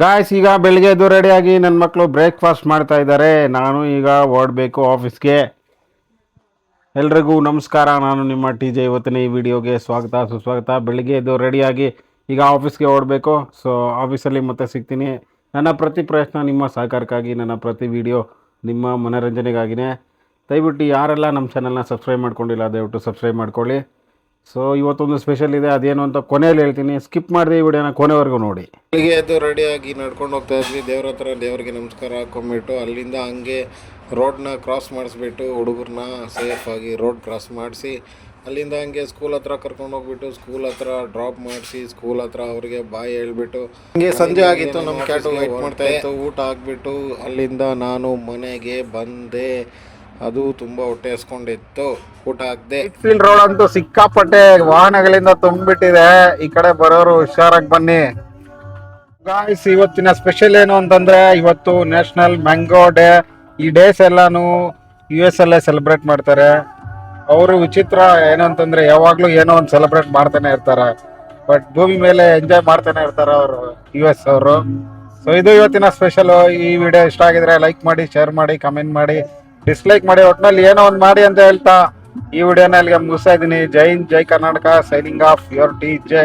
Guys, ಈಗ ಬೆಳಿಗ್ಗೆ ಎದ್ದು ರೆಡಿಯಾಗಿ ನನ್ನ ಮಕ್ಕಳು ಬ್ರೇಕ್ಫಾಸ್ಟ್ ಮಾಡ್ತಾ ಇದ್ದಾರೆ. ನಾನು ಈಗ ಹೊರಡಬೇಕು ಆಫೀಸ್ಗೆ. ಎಲ್ರಿಗೂ ನಮಸ್ಕಾರ. ನಾನು ನಿಮ್ಮ TJ. ಇವತ್ತಿನ ಈ ವಿಡಿಯೋಗೆ ಸ್ವಾಗತ ಸುಸ್ವಾಗತ. ಬೆಳಿಗ್ಗೆ ಎದ್ದು ರೆಡಿಯಾಗಿ ಈಗ ಆಫೀಸ್ಗೆ ಹೊರಡಬೇಕು. ಸೊ ಆಫೀಸಲ್ಲಿ ಮತ್ತೆ ಸಿಗ್ತೀನಿ. ನನ್ನ ಪ್ರತಿ ಪ್ರಯತ್ನ ನಿಮ್ಮ ಸಹಕಾರಕ್ಕಾಗಿ, ನನ್ನ ಪ್ರತಿ ವಿಡಿಯೋ ನಿಮ್ಮ ಮನೋರಂಜನೆಗಾಗಿಯೇ. ದಯವಿಟ್ಟು ಯಾರೆಲ್ಲ ನಮ್ಮ ಚಾನಲ್ನ ಸಬ್ಸ್ಕ್ರೈಬ್ ಮಾಡ್ಕೊಂಡಿಲ್ಲ ದಯವಿಟ್ಟು ಸಬ್ಸ್ಕ್ರೈಬ್ ಮಾಡ್ಕೊಳ್ಳಿ. ಸೊ ಇವತ್ತೊಂದು ಸ್ಪೆಷಲ್ ಇದೆ, ಅದೇನು ಅಂತ ಕೊನೆಯಲ್ಲಿ ಹೇಳ್ತೀನಿ. ಸ್ಕಿಪ್ ಮಾಡಿದೆ ಈ ವಿಡಿಯೋನ ಕೊನೆವರೆಗೂ ನೋಡಿ. ಬೆಳಿಗ್ಗೆ ಎದ್ದು ರೆಡಿಯಾಗಿ ನಡ್ಕೊಂಡು ಹೋಗ್ತಾ ಇದ್ವಿ. ದೇವ್ರ ಹತ್ರ ದೇವ್ರಿಗೆ ನಮಸ್ಕಾರ ಹಾಕೊಂಡ್ಬಿಟ್ಟು ಅಲ್ಲಿಂದ ಹಂಗೆ ರೋಡ್ನ ಕ್ರಾಸ್ ಮಾಡಿಸ್ಬಿಟ್ಟು ಹುಡುಗರನ್ನ ಸೇಫಾಗಿ ರೋಡ್ ಕ್ರಾಸ್ ಮಾಡಿಸಿ ಅಲ್ಲಿಂದ ಹಂಗೆ ಸ್ಕೂಲ್ ಹತ್ರ ಕರ್ಕೊಂಡು ಹೋಗ್ಬಿಟ್ಟು ಸ್ಕೂಲ್ ಹತ್ರ ಡ್ರಾಪ್ ಮಾಡಿಸಿ ಸ್ಕೂಲ್ ಹತ್ರ ಅವ್ರಿಗೆ ಬಾಯ್ ಹೇಳ್ಬಿಟ್ಟು ಹಂಗೆ ಸಂಜೆ ಆಗಿತ್ತು. ನಮ್ಮ ಕ್ಯಾಟು ವೆಯ್ಟ್ ಮಾಡ್ತಾ ಇತ್ತು. ಊಟ ಹಾಕ್ಬಿಟ್ಟು ಅಲ್ಲಿಂದ ನಾನು ಮನೆಗೆ ಬಂದೆ. ಅದು ತುಂಬ ಹೊಟ್ಟೆ ಹಸ್ಕೊಂಡಿತ್ತು. ಊಟ ಹಾಕ್ದೆ. ಫೀಲ್ಡ್ ರೋಡ್ ಅಂತೂ ಸಿಕ್ಕಾಪಟ್ಟೆ ವಾಹನಗಳಿಂದ ತುಂಬಿಟ್ಟಿದೆ. ಈ ಕಡೆ ಬರೋರು ಹುಷಾರಾಗಿ ಬನ್ನಿ. ಗಾಯ್ಸ್, ಇವತ್ತಿನ ಸ್ಪೆಷಲ್ ಏನು ಅಂತಂದ್ರೆ ಇವತ್ತು ನ್ಯಾಷನಲ್ ಮ್ಯಾಂಗೋ ಡೇ. ಈ ಡೇಸ್ ಎಲ್ಲಾನು US ಅಲ್ಲೇ ಸೆಲೆಬ್ರೇಟ್ ಮಾಡ್ತಾರೆ. ಅವರು ವಿಚಿತ್ರ ಏನು ಅಂತಂದ್ರೆ ಯಾವಾಗ್ಲೂ ಏನೋ ಒಂದು ಸೆಲೆಬ್ರೇಟ್ ಮಾಡ್ತಾನೆ ಇರ್ತಾರೆ. ಬಟ್ ಭೂಮಿ ಮೇಲೆ ಎಂಜಾಯ್ ಮಾಡ್ತಾನೆ ಇರ್ತಾರೆ ಅವರು US ಅವರು. ಸೊ ಇದು ಇವತ್ತಿನ ಸ್ಪೆಷಲ್. ಈ ವಿಡಿಯೋ ಇಷ್ಟ ಆಗಿದ್ರೆ ಲೈಕ್ ಮಾಡಿ, ಶೇರ್ ಮಾಡಿ, ಕಮೆಂಟ್ ಮಾಡಿ, ಡಿಸ್ಲೈಕ್ ಮಾಡಿ, ಒಟ್ಟಿನಲ್ಲಿ ಏನೋ ಒಂದು ಮಾಡಿ ಅಂತ ಹೇಳ್ತಾ ಈ ವಿಡಿಯೋನ ಇಲ್ಲಿಗೆ ಮುಗಿಸ್ತಾ ಇದ್ದೀನಿ. ಜೈ ಹಿಂದ್, ಜೈ Karnataka. Signing off, your TJ.